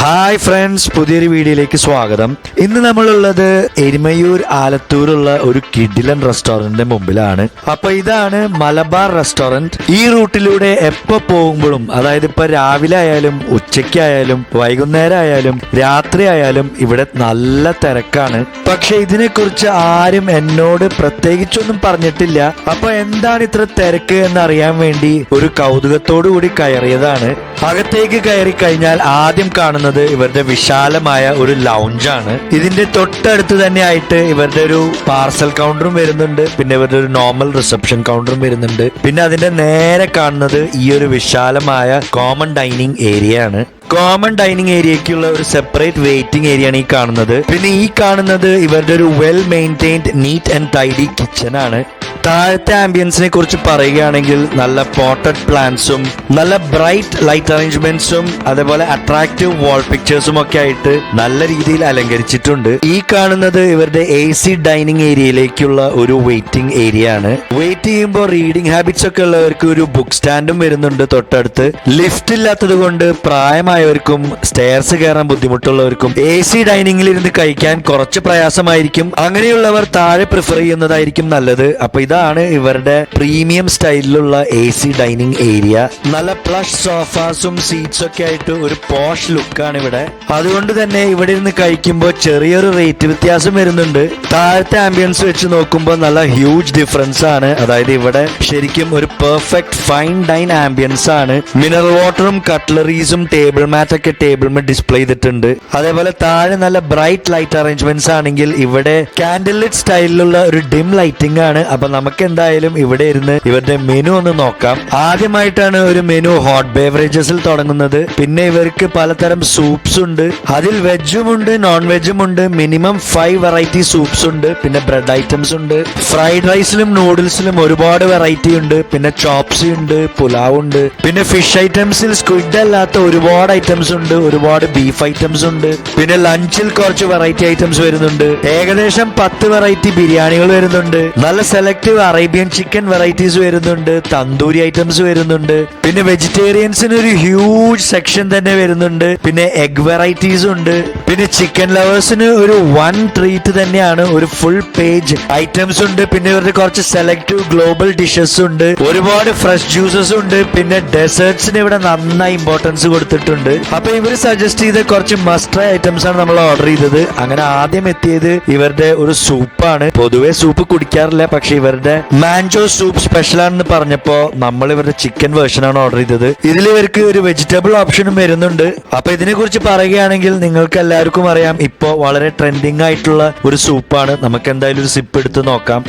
Hi friends, പുതിയൊരു വീഡിയോയിലേക്ക് സ്വാഗതം. ഇന്ന് നമ്മളുള്ളത് എരുമയൂർ ആലത്തൂരുള്ള ഒരു കിഡിലൻ റെസ്റ്റോറന്റിന്റെ മുമ്പിലാണ്. അപ്പൊ ഇതാണ് മലബാർ റെസ്റ്റോറന്റ്. ഈ റൂട്ടിലൂടെ എപ്പോ പോകുമ്പോഴും, അതായത് ഇപ്പൊ രാവിലെ ആയാലും ഉച്ചയ്ക്കായാലും വൈകുന്നേരം ആയാലും രാത്രി ആയാലും ഇവിടെ നല്ല തിരക്കാണ്. പക്ഷെ ഇതിനെക്കുറിച്ച് ആരും എന്നോട് പ്രത്യേകിച്ചൊന്നും പറഞ്ഞിട്ടില്ല. അപ്പൊ എന്താണ് ഇത്ര തിരക്ക് എന്നറിയാൻ വേണ്ടി ഒരു കൗതുകത്തോടു കൂടി കയറിയതാണ്. അകത്തേക്ക് കയറി കഴിഞ്ഞാൽ ആദ്യം കാണുന്നത് ഇവരുടെ വിശാലമായ ഒരു ലൗഞ്ചാണ്. ഇതിന്റെ തൊട്ടടുത്ത് തന്നെ ആയിട്ട് ഇവരുടെ ഒരു പാർസൽ കൗണ്ടറും വരുന്നുണ്ട്. പിന്നെ ഇവരുടെ ഒരു നോർമൽ റിസപ്ഷൻ കൗണ്ടറും വരുന്നുണ്ട്. പിന്നെ അതിന്റെ നേരെ കാണുന്നത് ഈ ഒരു വിശാലമായ കോമൺ ഡൈനിങ് ഏരിയ ആണ്. കോമൺ ഡൈനിങ് ഏരിയക്കുള്ള ഒരു സെപ്പറേറ്റ് വെയിറ്റിംഗ് ഏരിയ ആണ് ഈ കാണുന്നത്. പിന്നെ ഈ കാണുന്നത് ഇവരുടെ ഒരു well maintained neat and tidy kitchen ആണ്. താഴത്തെ ആംബിയൻസിനെ കുറിച്ച് പറയുകയാണെങ്കിൽ നല്ല പോട്ടഡ് പ്ലാന്റ്സും നല്ല ബ്രൈറ്റ് ലൈറ്റ് അറേഞ്ച്മെന്റ്സും അതേപോലെ അട്രാക്റ്റീവ് വാൾ പിക്ചേഴ്സും ഒക്കെ ആയിട്ട് നല്ല രീതിയിൽ അലങ്കരിച്ചിട്ടുണ്ട്. ഈ കാണുന്നത് ഇവരുടെ AC ഡൈനിങ് ഏരിയയിലേക്കുള്ള ഒരു വെയിറ്റിംഗ് ഏരിയ ആണ്. വെയിറ്റ് ചെയ്യുമ്പോൾ റീഡിംഗ് ഹാബിറ്റ്സ് ഒക്കെ ഉള്ളവർക്ക് ഒരു ബുക്ക് സ്റ്റാൻഡും വരുന്നുണ്ട് തൊട്ടടുത്ത്. ലിഫ്റ്റ് ഇല്ലാത്തത് കൊണ്ട് പ്രായമായവർക്കും സ്റ്റെയർസ് കയറാൻ ബുദ്ധിമുട്ടുള്ളവർക്കും AC ഡൈനിങ്ങിൽ ഇരുന്ന് കഴിക്കാൻ കുറച്ച് പ്രയാസമായിരിക്കും. അങ്ങനെയുള്ളവർ താഴെ പ്രിഫർ ചെയ്യുന്നതായിരിക്കും നല്ലത്. അപ്പൊ ഇതാണ് ഇവരുടെ പ്രീമിയം സ്റ്റൈലിലുള്ള AC ഡൈനിങ് ഏരിയ. നല്ല പ്ലഷ് സോഫാസും സീറ്റ്സ് ഒക്കെ ആയിട്ട് ഒരു പോഷ് ലുക്കാണ് ഇവിടെ. അതുകൊണ്ട് തന്നെ ഇവിടെ ഇരുന്ന് കഴിക്കുമ്പോൾ ചെറിയൊരു റേറ്റ് വ്യത്യാസം വരുന്നുണ്ട്. താഴത്തെ ആംബിയൻസ് വെച്ച് നോക്കുമ്പോൾ നല്ല ഹ്യൂജ് ഡിഫറൻസ് ആണ്. അതായത് ഇവിടെ ശരിക്കും ഒരു പെർഫെക്റ്റ് ഫൈൻ ഡൈൻ ആംബിയൻസ് ആണ്. മിനറൽ വാട്ടറും കട്ട്ലറീസും ടേബിൾ മാറ്റ് ഒക്കെ ടേബിളിൽ ഡിസ്പ്ലേ ചെയ്തിട്ടുണ്ട്. അതേപോലെ താഴെ നല്ല ബ്രൈറ്റ് ലൈറ്റ് അറേഞ്ച്മെന്റ്സ് ആണെങ്കിൽ ഇവിടെ കാൻഡിൽ ലിറ്റ് സ്റ്റൈലിലുള്ള ഒരു ഡിം ലൈറ്റിംഗ് ആണ്. അപ്പൊ നമുക്ക് എന്തായാലും ഇവിടെ ഇരുന്ന് ഇവരുടെ മെനു ഒന്ന് നോക്കാം. ആദ്യമായിട്ടാണ് ഒരു മെനു ഹോട്ട് ബേവറേജസിൽ തുടങ്ങുന്നത്. പിന്നെ ഇവർക്ക് പലതരം സൂപ്സ് ഉണ്ട്. അതിൽ വെജും ഉണ്ട് നോൺ വെജും ഉണ്ട്. മിനിമം 5 വെറൈറ്റി സൂപ്സ് ഉണ്ട്. പിന്നെ ബ്രെഡ് ഐറ്റംസ് ഉണ്ട്. ഫ്രൈഡ് റൈസിലും നൂഡിൽസിലും ഒരുപാട് വെറൈറ്റി ഉണ്ട്. പിന്നെ ചോപ്സി ഉണ്ട്, പുലാവ് ഉണ്ട്. പിന്നെ ഫിഷ് ഐറ്റംസിൽ സ്ക്വിഡ് അല്ലാത്ത ഒരുപാട് ഐറ്റംസ് ഉണ്ട്. ഒരുപാട് ബീഫ് ഐറ്റംസ് ഉണ്ട്. പിന്നെ ലഞ്ചിൽ കുറച്ച് വെറൈറ്റി ഐറ്റംസ് വരുന്നുണ്ട്. ഏകദേശം 10 വെറൈറ്റി ബിരിയാണികൾ വരുന്നുണ്ട്. നല്ല സെലക്റ്റീവ് അറേബ്യൻ ചിക്കൻ വെറൈറ്റീസ് വരുന്നുണ്ട്. തന്തൂരി ഐറ്റംസ് വരുന്നുണ്ട്. പിന്നെ വെജിറ്റേറിയൻസിന് ഒരു ഹ്യൂജ് സെക്ഷൻ തന്നെ വരുന്നുണ്ട്. പിന്നെ എഗ് വെറൈറ്റീസ് ഉണ്ട്. പിന്നെ ചിക്കൻ ലവേഴ്സിന് ഒരു വൺ ട്രീറ്റ് തന്നെയാണ്. ഒരു ഫുൾ പേജ് ഐറ്റംസ് ഉണ്ട്. പിന്നെ ഇവരുടെ കുറച്ച് സെലക്റ്റീവ് ഗ്ലോബൽ ഡിഷസ് ഉണ്ട്. ഒരുപാട് ഫ്രഷ് ജ്യൂസസ് ഉണ്ട്. പിന്നെ ഡെസേർട്സിന് ഇവിടെ നന്നായി ഇമ്പോർട്ടൻസ് കൊടുത്തിട്ടുണ്ട്. അപ്പൊ ഇവർ സജസ്റ്റ് ചെയ്ത കുറച്ച് മസ്റ്റ് ട്രൈ ഐറ്റംസ് ആണ് നമ്മൾ ഓർഡർ ചെയ്തത്. അങ്ങനെ ആദ്യം എത്തിയത് ഇവരുടെ ഒരു സൂപ്പാണ്. പൊതുവെ സൂപ്പ് കുടിക്കാറില്ല, പക്ഷെ ഇവരുടെ മാഞ്ചോ സൂപ്പ് സ്പെഷ്യൽ ആണെന്ന് പറഞ്ഞപ്പോ നമ്മൾ ഇവരുടെ ചിക്കൻ വേർഷൻ ആണ് ഓർഡർ ചെയ്തത്. ഇതിൽ ഇവർക്ക് ഒരു വെജിറ്റബിൾ ഓപ്ഷനും വരുന്നുണ്ട്. അപ്പൊ ഇതിനെ കുറിച്ച് പറയുകയാണെങ്കിൽ നിങ്ങൾക്ക് എല്ലാവർക്കും അറിയാം, ഇപ്പോ വളരെ ട്രെൻഡിങ് ആയിട്ടുള്ള ഒരു സൂപ്പാണ്. നമുക്ക് എന്തായാലും ഒരു സിപ്പ് എടുത്ത് നോക്കാം.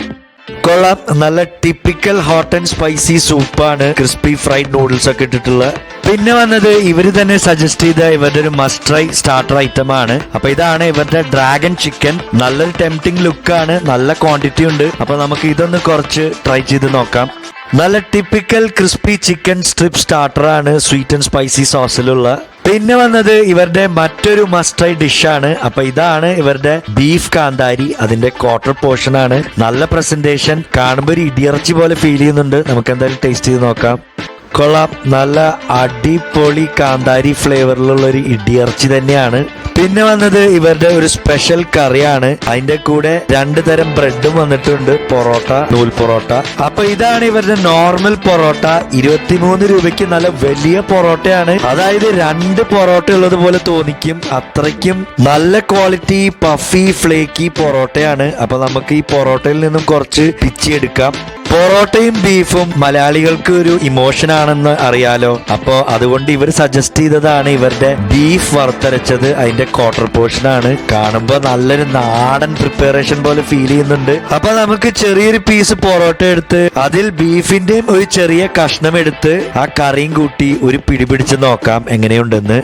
കൊള്ളാം, നല്ല ടിപ്പിക്കൽ ഹോട്ട് ആൻഡ് സ്പൈസി സൂപ്പാണ്. ക്രിസ്പി ഫ്രൈഡ് നൂഡിൽസ് ഒക്കെ ഇട്ടിട്ടുള്ള. പിന്നെ വന്നത് ഇവര് തന്നെ സജസ്റ്റ് ചെയ്ത ഇവരുടെ ഒരു മസ്റ്റ് ട്രൈ സ്റ്റാർട്ടർ ഐറ്റം ആണ്. അപ്പൊ ഇതാണ് ഇവരുടെ ഡ്രാഗൺ ചിക്കൻ. നല്ലൊരു ടെംപ്റ്റിംഗ് ലുക്കാണ്. നല്ല ക്വാണ്ടിറ്റി ഉണ്ട്. അപ്പൊ നമുക്ക് ഇതൊന്ന് കുറച്ച് ട്രൈ ചെയ്ത് നോക്കാം. നല്ല typical crispy chicken strip starter ആണ്, സ്വീറ്റ് ആൻഡ് സ്പൈസി സോസിലുള്ള. പിന്നെ വന്നത് ഇവരുടെ മറ്റൊരു മസ്റ്റ് ട്രൈ ഡിഷാണ്. അപ്പൊ ഇതാണ് ഇവരുടെ ബീഫ് കാന്താരി. അതിന്റെ ക്വാർട്ടർ പോർഷൻ ആണ്. നല്ല പ്രസന്റേഷൻ, കാണുമ്പോൾ ഒരു ഇടിയിറച്ചി പോലെ ഫീൽ ചെയ്യുന്നുണ്ട്. നമുക്ക് എന്തായാലും ടേസ്റ്റ് ചെയ്ത് നോക്കാം. കൊള്ളാം, നല്ല അടിപൊളി കാന്താരി ഫ്ലേവറിലുള്ള ഒരു ഇടിയിറച്ചി തന്നെയാണ്. പിന്നെ വന്നത് ഇവരുടെ ഒരു സ്പെഷ്യൽ കറിയാണ്. അതിന്റെ കൂടെ 2 തരം ബ്രെഡും വന്നിട്ടുണ്ട്, പൊറോട്ട, നൂൽ പൊറോട്ട. അപ്പൊ ഇതാണ് ഇവരുടെ നോർമൽ പൊറോട്ട. 23 രൂപയ്ക്ക് നല്ല വലിയ പൊറോട്ടയാണ്. അതായത് 2 പൊറോട്ട ഉള്ളത് പോലെ തോന്നിക്കും. അത്രയ്ക്കും നല്ല ക്വാളിറ്റി പഫി ഫ്ലേക്കി പൊറോട്ടയാണ്. അപ്പൊ നമുക്ക് ഈ പൊറോട്ടയിൽ നിന്നും കുറച്ച് പിച്ചിയെടുക്കാം. പൊറോട്ടയും ബീഫും മലയാളികൾക്ക് ഒരു ഇമോഷൻ ആണെന്ന് അറിയാലോ. അപ്പോ അതുകൊണ്ട് ഇവർ സജസ്റ്റ് ചെയ്തതാണ് ഇവരുടെ ബീഫ് വറുത്തരച്ചത്. അതിന്റെ ക്വാർട്ടർ പോർഷൻ ആണ്. കാണുമ്പോ നല്ലൊരു നാടൻ പ്രിപ്പറേഷൻ പോലെ ഫീൽ ചെയ്യുന്നുണ്ട്. അപ്പൊ നമുക്ക് ചെറിയൊരു പീസ് പൊറോട്ട എടുത്ത് അതിൽ ബീഫിന്റെയും ഒരു ചെറിയ കഷ്ണം എടുത്ത് ആ കറിയും കൂട്ടി ഒരു പിടി പിടിച്ച് നോക്കാം എങ്ങനെയുണ്ടെന്ന്.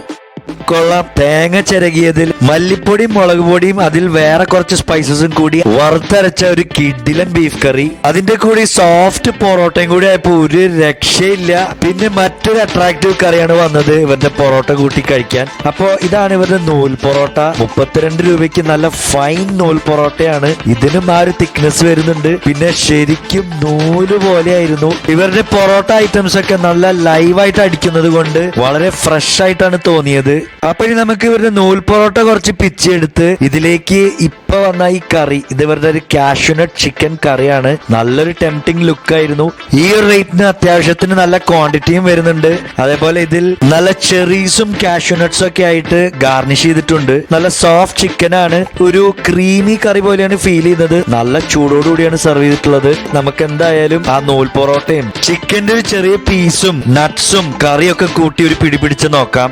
കൊള്ളാം. തേങ്ങ ചിരകിയതിൽ മല്ലിപ്പൊടിയും മുളക് പൊടിയും അതിൽ വേറെ കുറച്ച് സ്പൈസസും കൂടി വറുത്തരച്ച ഒരു കിഡിലൻ ബീഫ് കറി, അതിന്റെ കൂടി സോഫ്റ്റ് പൊറോട്ടയും കൂടി ആയപ്പോ ഒരു രക്ഷയില്ല. പിന്നെ മറ്റൊരു അട്രാക്റ്റീവ് കറിയാണ് വന്നത് ഇവരുടെ പൊറോട്ട കൂട്ടി കഴിക്കാൻ. അപ്പോ ഇതാണ് ഇവരുടെ നൂൽ പൊറോട്ട. 32 രൂപയ്ക്ക് നല്ല ഫൈൻ നൂൽ പൊറോട്ടയാണ്. ഇതിനും ആ ഒരു തിക്നെസ് വരുന്നുണ്ട്. പിന്നെ ശരിക്കും നൂല് പോലെയായിരുന്നു. ഇവരുടെ പൊറോട്ട ഐറ്റംസ് ഒക്കെ നല്ല ലൈവായിട്ട് അടിക്കുന്നത് കൊണ്ട് വളരെ ഫ്രഷ് ആയിട്ടാണ് തോന്നിയത്. അപ്പൊ ഇനി നമുക്ക് ഇവരുടെ നൂൽ പൊറോട്ട കുറച്ച് പിച്ചെടുത്ത് ഇതിലേക്ക് ഇപ്പൊ വന്ന ഈ കറി, ഇത് ഇവരുടെ ഒരു കാഷ്യൂനട്ട് ചിക്കൻ കറിയാണ്. നല്ലൊരു ടെംപ്റ്റിംഗ് ലുക്ക് ആയിരുന്നു. ഈ ഒരു റേറ്റിന് അത്യാവശ്യത്തിന് നല്ല ക്വാണ്ടിറ്റിയും വരുന്നുണ്ട്. അതേപോലെ ഇതിൽ നല്ല ചെറീസും കാഷ്യൂനട്ട്സും ഒക്കെ ആയിട്ട് ഗാർണിഷ് ചെയ്തിട്ടുണ്ട്. നല്ല സോഫ്റ്റ് ചിക്കൻ ആണ്. ഒരു ക്രീമി കറി പോലെയാണ് ഫീൽ ചെയ്യുന്നത്. നല്ല ചൂടോടുകൂടിയാണ് സെർവ് ചെയ്തിട്ടുള്ളത്. നമുക്ക് എന്തായാലും ആ നൂൽ പൊറോട്ടയും ചിക്കന്റെ ഒരു ചെറിയ പീസും നട്ട്സും കറിയൊക്കെ കൂട്ടി ഒരു പിടിപിടിച്ച് നോക്കാം.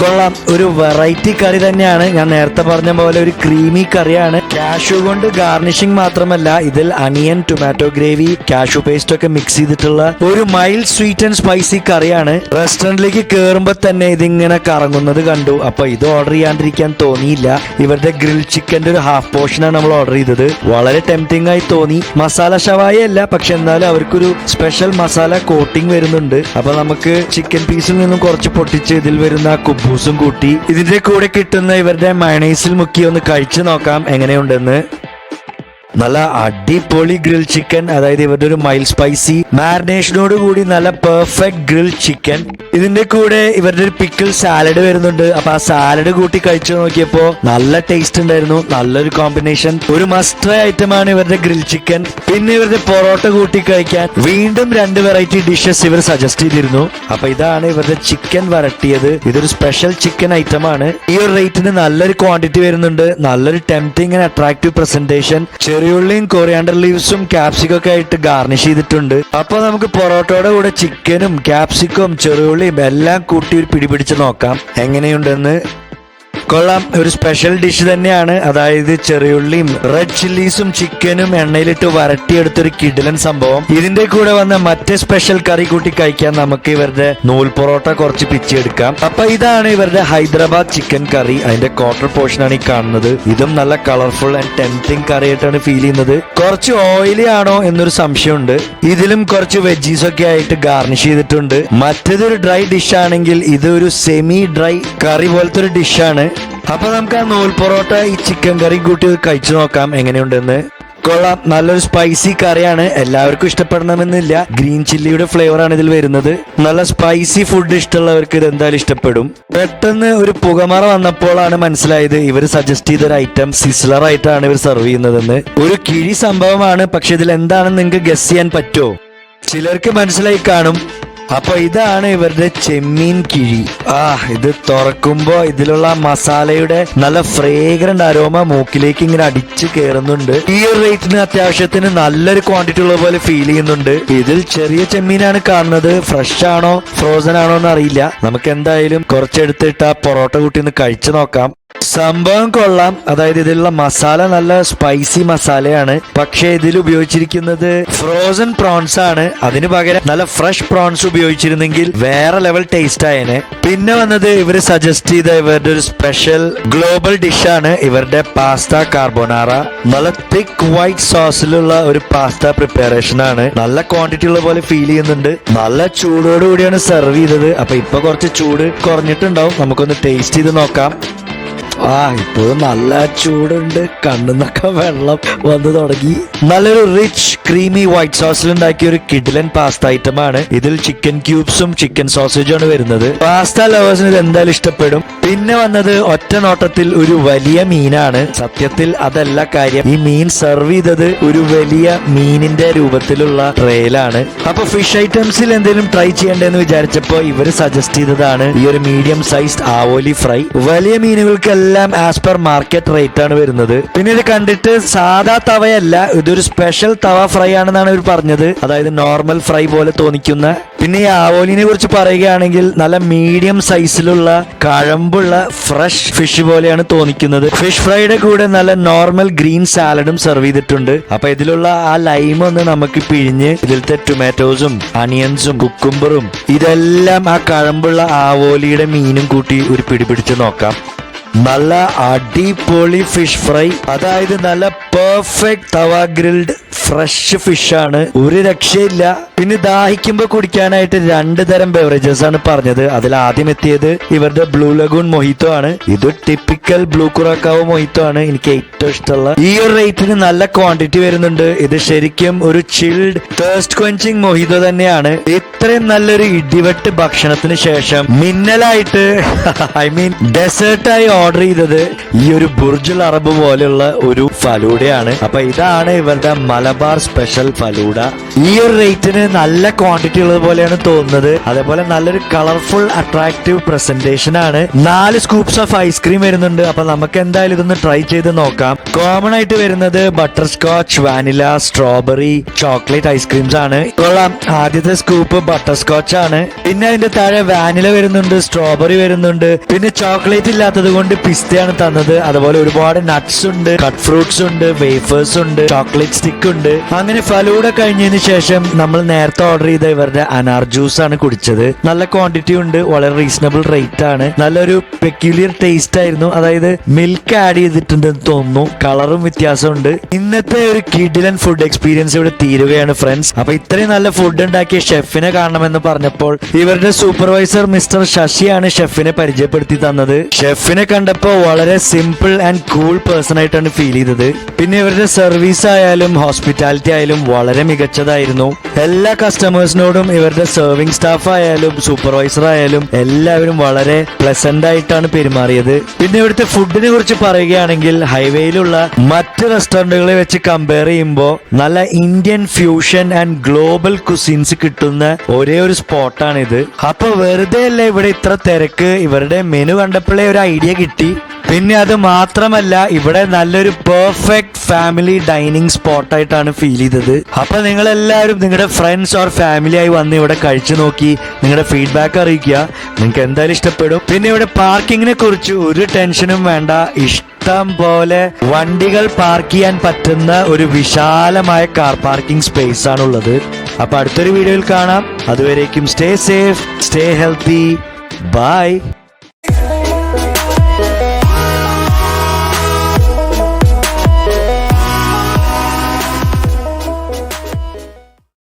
കൊള്ളാം. ഒരു വെറൈറ്റി കറി തന്നെയാണ്. ഞാൻ നേരത്തെ പറഞ്ഞ പോലെ ഒരു ക്രീമി കറിയാണ്. കാഷ്യൂ കൊണ്ട് ഗാർണിഷിംഗ് മാത്രമല്ല, ഇതിൽ അനിയൻ, ടൊമാറ്റോ ഗ്രേവി, കാഷ്യൂ പേസ്റ്റ് ഒക്കെ മിക്സ് ചെയ്തിട്ടുള്ള ഒരു മൈൽഡ് സ്വീറ്റ് ആൻഡ് സ്പൈസി കറിയാണ്. റെസ്റ്റോറന്റിലേക്ക് കയറുമ്പോൾ തന്നെ ഇതിങ്ങനെ കറങ്ങുന്നത് കണ്ടു. അപ്പൊ ഇത് ഓർഡർ ചെയ്യാണ്ടിരിക്കാൻ തോന്നിയില്ല. ഇവരുടെ ഗ്രിൽ ചിക്കന്റെ ഒരു ഹാഫ് പോർഷനാണ് നമ്മൾ ഓർഡർ ചെയ്തത്. വളരെ ടെംപ്റ്റിംഗ് ആയി തോന്നി. മസാല ഷവായി അല്ല, പക്ഷെ എന്നാലും അവർക്കൊരു സ്പെഷ്യൽ മസാല കോട്ടിംഗ് വരുന്നുണ്ട്. അപ്പൊ നമുക്ക് ചിക്കൻ പീസിൽ നിന്നും കുറച്ച് പൊട്ടിച്ച് ഇതിൽ വരുന്ന കുബൂസും കൂട്ടി ഇതിന്റെ കൂടെ കിട്ടുന്ന ഇവരുടെ മയണൈസിൽ മുക്കി ഒന്ന് കഴിച്ചു നോക്കാം എങ്ങനെയുണ്ടെന്ന്. നല്ല അടിപൊളി ഗ്രിൽ ചിക്കൻ, അതായത് ഇവരുടെ ഒരു മൈൽഡ് സ്പൈസി മാരിനേഷനോട് കൂടി നല്ല പെർഫെക്റ്റ് ഗ്രിൽ ചിക്കൻ. ഇതിന്റെ കൂടെ ഇവരുടെ ഒരു പിക്കിൾ സാലഡ് വരുന്നുണ്ട്. അപ്പൊ ആ സാലഡ് കൂട്ടി കഴിച്ചു നോക്കിയപ്പോ നല്ല ടേസ്റ്റ് ഉണ്ടായിരുന്നു. നല്ലൊരു കോമ്പിനേഷൻ. ഒരു മസ്റ്റ് ട്രൈ ഐറ്റം ആണ് ഇവരുടെ ഗ്രിൽ ചിക്കൻ. പിന്നെ ഇവരുടെ പൊറോട്ട കൂട്ടി കഴിക്കാൻ വീണ്ടും 2 വെറൈറ്റി ഡിഷസ് ഇവർ സജസ്റ്റ് ചെയ്തിരുന്നു. അപ്പൊ ഇതാണ് ഇവരുടെ ചിക്കൻ വരട്ടിയത്. ഇതൊരു സ്പെഷ്യൽ ചിക്കൻ ഐറ്റം ആണ്. ഈ ഒരു റേറ്റിന് നല്ലൊരു ക്വാണ്ടിറ്റി വരുന്നുണ്ട്. നല്ലൊരു ടെംപ്റ്റിംഗ് ആൻഡ് അട്രാക്റ്റീവ് പ്രസന്റേഷൻ. ചെറിയുള്ളിയും കൊറിയാണ്ടർ ലീവ്സും ക്യാപ്സിക്കും ഒക്കെ ആയിട്ട് ഗാർണിഷ് ചെയ്തിട്ടുണ്ട്. അപ്പൊ നമുക്ക് പൊറോട്ടയുടെ കൂടെ ചിക്കനും ക്യാപ്സിക്കും ചെറിയുള്ളിയും എല്ലാം കൂട്ടി ഒരു പിടിപിടിച്ച് നോക്കാം എങ്ങനെയുണ്ടെന്ന്. കൊള്ളാം. ഒരു സ്പെഷ്യൽ ഡിഷ് തന്നെയാണ്. അതായത് ചെറിയുള്ളിയും റെഡ് ചില്ലീസും ചിക്കനും എണ്ണയിലിട്ട് വരട്ടിയെടുത്തൊരു കിടിലൻ സംഭവം. ഇതിന്റെ കൂടെ വന്ന മറ്റേ സ്പെഷ്യൽ കറി കൂട്ടി കഴിക്കാൻ നമുക്ക് ഇവരുടെ നൂൽ പൊറോട്ട കുറച്ച് പിച്ചെടുക്കാം. അപ്പൊ ഇതാണ് ഇവരുടെ ഹൈദരാബാദ് ചിക്കൻ കറി. അതിന്റെ ക്വാർട്ടർ പോർഷൻ ആണ് ഈ കാണുന്നത്. ഇതും നല്ല കളർഫുൾ ആൻഡ് ടെംപ്റ്റിംഗ് കറി ആയിട്ടാണ് ഫീൽ ചെയ്യുന്നത്. കുറച്ച് ഓയിലി ആണോ എന്നൊരു സംശയമുണ്ട്. ഇതിലും കുറച്ച് വെജീസ് ഒക്കെ ആയിട്ട് ഗാർണിഷ് ചെയ്തിട്ടുണ്ട്. മറ്റേതൊരു ഡ്രൈ ഡിഷ് ആണെങ്കിൽ ഇതൊരു സെമി ഡ്രൈ കറി പോലത്തെ ഒരു ഡിഷാണ്. അപ്പൊ നമുക്ക് ആ നൂൽ പൊറോട്ട ഈ ചിക്കൻ കറി കൂട്ടി കഴിച്ചു നോക്കാം എങ്ങനെയുണ്ടെന്ന്. കൊള്ളാം. നല്ലൊരു സ്പൈസി കറിയാണ്. എല്ലാവർക്കും ഇഷ്ടപ്പെടണമെന്നില്ല. ഗ്രീൻ ചില്ലിയുടെ ഫ്ലേവർ ആണ് ഇതിൽ വരുന്നത്. നല്ല സ്പൈസി ഫുഡ് ഇഷ്ടമുള്ളവർക്ക് ഇത് എന്തായാലും ഇഷ്ടപ്പെടും. പെട്ടെന്ന് ഒരു പുകമറ വന്നപ്പോഴാണ് മനസ്സിലായത് ഇവർ സജസ്റ്റ് ചെയ്ത ഒരു ഐറ്റം സിസ്ലർ ആയിട്ടാണ് ഇവർ സെർവ് ചെയ്യുന്നതെന്ന്. ഒരു കിഴി സംഭവമാണ്. പക്ഷെ ഇതിൽ എന്താണെന്ന് നിങ്ങൾക്ക് ഗസ് ചെയ്യാൻ പറ്റുമോ? ചിലർക്ക് മനസ്സിലായി കാണും. അപ്പൊ ഇതാണ് ഇവരുടെ ചെമ്മീൻ കിഴി. ഇത് തുറക്കുമ്പോ ഇതിലുള്ള മസാലയുടെ നല്ല ഫ്രേഗ്രന്റ് അരോമ മൂക്കിലേക്ക് ഇങ്ങനെ അടിച്ചു കയറുന്നുണ്ട്. ഈ ഒരു റേറ്റിന് അത്യാവശ്യത്തിന് നല്ലൊരു ക്വാണ്ടിറ്റി ഉള്ള പോലെ ഫീൽ ചെയ്യുന്നുണ്ട്. ഇതിൽ ചെറിയ ചെമ്മീനാണ് കാണുന്നത്. ഫ്രഷ് ആണോ ഫ്രോസൺ ആണോ എന്ന് അറിയില്ല. നമുക്ക് എന്തായാലും കുറച്ചെടുത്തിട്ട് ആ പൊറോട്ട കൂട്ടി ഒന്ന് കഴിച്ചു നോക്കാം. സംഭവം കൊള്ളാം. അതായത് ഇതിലുള്ള മസാല നല്ല സ്പൈസി മസാലയാണ്. പക്ഷെ ഇതിൽ ഉപയോഗിച്ചിരിക്കുന്നത് ഫ്രോസൺ പ്രോൺസ് ആണ്. അതിന് പകരം നല്ല ഫ്രഷ് പ്രോൺസ് ഉപയോഗിച്ചിരുന്നെങ്കിൽ വേറെ ലെവൽ ടേസ്റ്റ് ആയേനെ. പിന്നെ വന്നത് ഇവര് സജസ്റ്റ് ചെയ്ത ഇവരുടെ ഒരു സ്പെഷ്യൽ ഗ്ലോബൽ ഡിഷാണ് ഇവരുടെ പാസ്ത കാർബോനാറ. നല്ല തിക്ക് വൈറ്റ് സോസിലുള്ള ഒരു പാസ്ത പ്രിപ്പറേഷൻ ആണ്. നല്ല ക്വാണ്ടിറ്റി ഉള്ള പോലെ ഫീൽ ചെയ്യുന്നുണ്ട്. നല്ല ചൂടോടുകൂടിയാണ് സെർവ് ചെയ്തത്. അപ്പൊ ഇപ്പൊ കുറച്ച് ചൂട് കുറഞ്ഞിട്ടുണ്ടാവും. നമുക്കൊന്ന് ടേസ്റ്റ് ചെയ്ത് നോക്കാം. ഇപ്പോഴും നല്ല ചൂടുണ്ട്. കണ്ണുന്നൊക്കെ വെള്ളം വന്നു തുടങ്ങി. നല്ലൊരു റിച്ച് ക്രീമി വൈറ്റ് സോസിൽ ഉണ്ടാക്കിയ ഒരു കിഡിലൻ പാസ്ത ഐറ്റം ആണ്. ഇതിൽ ചിക്കൻ ക്യൂബ്സും ചിക്കൻ സോസേജും ആണ് വരുന്നത്. പാസ്ത ലവേഴ്സിന് ഇത് എന്തായാലും ഇഷ്ടപ്പെടും. പിന്നെ വന്നത് ഒറ്റ നോട്ടത്തിൽ ഒരു വലിയ മീനാണ്. സത്യത്തിൽ അതല്ല കാര്യം. ഈ മീൻ സെർവ് ചെയ്തത് ഒരു വലിയ മീനിന്റെ രൂപത്തിലുള്ള ട്രേയിലാണ്. അപ്പൊ ഫിഷ് ഐറ്റംസിൽ എന്തെങ്കിലും ട്രൈ ചെയ്യണ്ടെന്ന് വിചാരിച്ചപ്പോ ഇവര് സജസ്റ്റ് ചെയ്തതാണ് ഈ ഒരു മീഡിയം സൈസ്ഡ് ആവോലി ഫ്രൈ. വലിയ മീനുകൾക്കെല്ലാം ഇതെല്ലാം ആസ് പെർ മാർക്കറ്റ് റേറ്റ് ആണ് വരുന്നത്. പിന്നെ ഇത് കണ്ടിട്ട് സാധാ തവയല്ല, ഇതൊരു സ്പെഷ്യൽ തവ ഫ്രൈ ആണെന്നാണ് ഇവർ പറഞ്ഞത്. അതായത് നോർമൽ ഫ്രൈ പോലെ തോന്നിക്കുന്ന. പിന്നെ ഈ ആവോലിനെ കുറിച്ച് പറയുകയാണെങ്കിൽ നല്ല മീഡിയം സൈസിലുള്ള കഴമ്പുള്ള ഫ്രഷ് ഫിഷ് പോലെയാണ് തോന്നിക്കുന്നത്. ഫിഷ് ഫ്രൈയുടെ കൂടെ നല്ല നോർമൽ ഗ്രീൻ സാലഡും സെർവ് ചെയ്തിട്ടുണ്ട്. അപ്പൊ ഇതിലുള്ള ആ ലൈം ഒന്ന് നമുക്ക് പിഴിഞ്ഞ് ഇതിലത്തെ ടൊമാറ്റോസും അണിയൻസും കുക്കുംബറും ഇതെല്ലാം ആ കഴമ്പുള്ള ആവോലിയുടെ മീനും കൂട്ടി ഒരു പിടിപിടിച്ച് നോക്കാം. നല്ല അടിപൊളി ഫിഷ് ഫ്രൈ, അതായത് നല്ല പെർഫെക്റ്റ് തവ ഗ്രിൽഡ് ഫ്രഷ് ഫിഷ് ആണ്, ഒരു രക്ഷയില്ല. പിന്നെ ദാഹിക്കുമ്പോ കുടിക്കാനായിട്ട് 2 തരം ബെവറേജസ് ആണ് പറഞ്ഞത്. അതിൽ ആദ്യം എത്തിയത് ഇവരുടെ ബ്ലൂ ലഗൂൺ മൊഹിത്തോ ആണ്. ഇത് ടിപ്പിക്കൽ ബ്ലൂ കുറാക്കാവോ മൊഹിത്തോ ആണ്, എനിക്ക് ഏറ്റവും ഇഷ്ടമുള്ള. ഈ ഒരു റേറ്റിന് നല്ല ക്വാണ്ടിറ്റി വരുന്നുണ്ട്. ഇത് ശരിക്കും ഒരു ചിൽഡ് തേഴ്സ്റ്റ് ക്വഞ്ചിങ് മൊഹിത്തോ തന്നെയാണ്. ഇത്രയും നല്ലൊരു ഇടിവെട്ട് ഭക്ഷണത്തിന് ശേഷം മിന്നലായിട്ട് ഐ മീൻ ഡെസേർട്ടായി ഓർഡർ ചെയ്തത് ഈ ഒരു ബുർജുൽ അറബ് പോലെയുള്ള ഒരു ഫലൂഡയാണ്. അപ്പൊ ഇതാണ് ഇവരുടെ മലബാർ സ്പെഷ്യൽ ഫലൂഡ. ഈ ഒരു റേറ്റിന് നല്ല ക്വാണ്ടിറ്റി ഉള്ളത് പോലെയാണ് തോന്നുന്നത്. അതേപോലെ നല്ലൊരു കളർഫുൾ അട്രാക്റ്റീവ് പ്രസന്റേഷൻ ആണ്. 4 സ്കൂപ്സ് ഓഫ് ഐസ്ക്രീം വരുന്നുണ്ട്. അപ്പൊ നമുക്ക് എന്തായാലും ഇതൊന്ന് ട്രൈ ചെയ്ത് നോക്കാം. കോമൺ ആയിട്ട് വരുന്നത് butter scotch, vanilla, strawberry, chocolate ice creams ആണ്. കൊള്ളാം. ആദ്യത്തെ സ്കൂപ്പ് ബട്ടർ സ്കോച്ച് ആണ്. പിന്നെ അതിന്റെ താഴെ വാനില വരുന്നുണ്ട്, സ്ട്രോബെറി വരുന്നുണ്ട്. പിന്നെ ചോക്ലേറ്റ് ഇല്ലാത്തത് കൊണ്ട് പിസ്തയാണ് തന്നത്. അതുപോലെ ഒരുപാട് നട്ട്സ് ഉണ്ട്, കട്ട് ഫ്രൂട്ട്സ് ഉണ്ട്, വേഫേഴ്സ് ഉണ്ട്, ചോക്ലേറ്റ് സ്റ്റിക്ക് ഉണ്ട്. അങ്ങനെ ഫലൂഡ കഴിഞ്ഞതിന് ശേഷം നമ്മൾ നേരത്തെ ഓർഡർ ചെയ്ത ഇവരുടെ അനാർ ജ്യൂസ് ആണ് കുടിച്ചത്. നല്ല ക്വാണ്ടിറ്റി ഉണ്ട്, വളരെ റീസണബിൾ റേറ്റ് ആണ്. നല്ലൊരു പെക്യുലിയർ ടേസ്റ്റ് ആയിരുന്നു. അതായത് മിൽക്ക് ആഡ് ചെയ്തിട്ടുണ്ടെന്ന് തോന്നുന്നു. കളറും വ്യത്യാസമുണ്ട്. ഇന്നത്തെ ഒരു കിഡിലൻ ഫുഡ് എക്സ്പീരിയൻസ് ഇവിടെ തീരുകയാണ് ഫ്രണ്ട്സ്. അപ്പൊ ഇത്രയും നല്ല ഫുഡ് ഉണ്ടാക്കിയ ഷെഫിനെ കാണണമെന്ന് പറഞ്ഞപ്പോൾ ഇവരുടെ സൂപ്പർവൈസർ മിസ്റ്റർ ശശിയാണ് ഷെഫിനെ പരിചയപ്പെടുത്തി തന്നത്. ഷെഫിനെ കണ്ടപ്പോൾ വളരെ സിമ്പിൾ ആൻഡ് കൂൾ പേഴ്സൺ ആയിട്ടാണ് ഫീൽ ചെയ്തത്. പിന്നെ ഇവരുടെ സർവീസ് ആയാലും ഹോസ്പിറ്റാലിറ്റി ആയാലും വളരെ മികച്ചതായിരുന്നു. എല്ലാ കസ്റ്റമേഴ്സിനോടും ഇവരുടെ സെർവിംഗ് സ്റ്റാഫ് ആയാലും സൂപ്പർവൈസർ ആയാലും എല്ലാവരും വളരെ പ്ലസന്റ് ആയിട്ടാണ് പെരുമാറിയത്. പിന്നെ ഇവിടുത്തെ ഫുഡിനെ കുറിച്ച് പറയുകയാണെങ്കിൽ ഹൈവേയിലുള്ള മറ്റ് റെസ്റ്റോറന്റുകളെ വെച്ച് കമ്പയർ ചെയ്യുമ്പോൾ നല്ല Indian fusion and global cuisines കിട്ടുന്ന ഒരേ ഒരു സ്പോട്ടാണ് ഇത്. അപ്പൊ വെറുതെ അല്ല ഇവിടെ ഇത്ര തിരക്ക്. ഇവരുടെ മെനു കണ്ടപ്പോഴേ ഒരു ഐഡിയ കിട്ടി. പിന്നെ അത് മാത്രമല്ല ഇവിടെ നല്ലൊരു പെർഫെക്റ്റ് ഫാമിലി ഡൈനിങ് സ്പോട്ടായിട്ടാണ് ഫീൽ ചെയ്തത്. അപ്പൊ നിങ്ങൾ എല്ലാവരും നിങ്ങളുടെ ഫ്രണ്ട്സ് ഓർ ഫാമിലി ആയി വന്ന് ഇവിടെ കഴിച്ചു നോക്കി നിങ്ങളുടെ ഫീഡ്ബാക്ക് അറിയിക്കുക. നിങ്ങൾക്ക് എന്തായാലും ഇഷ്ടപ്പെടും. പിന്നെ ഇവിടെ പാർക്കിങ്ങിനെ കുറിച്ച് ഒരു ടെൻഷനും വേണ്ട. ഇഷ്ടം പോലെ വണ്ടികൾ പാർക്ക് ചെയ്യാൻ പറ്റുന്ന ഒരു വിശാലമായ കാർ പാർക്കിംഗ് സ്പേസ് ആണുള്ളത്. അപ്പൊ അടുത്തൊരു വീഡിയോയിൽ കാണാം. അതുവരേക്കും stay safe, stay healthy, by.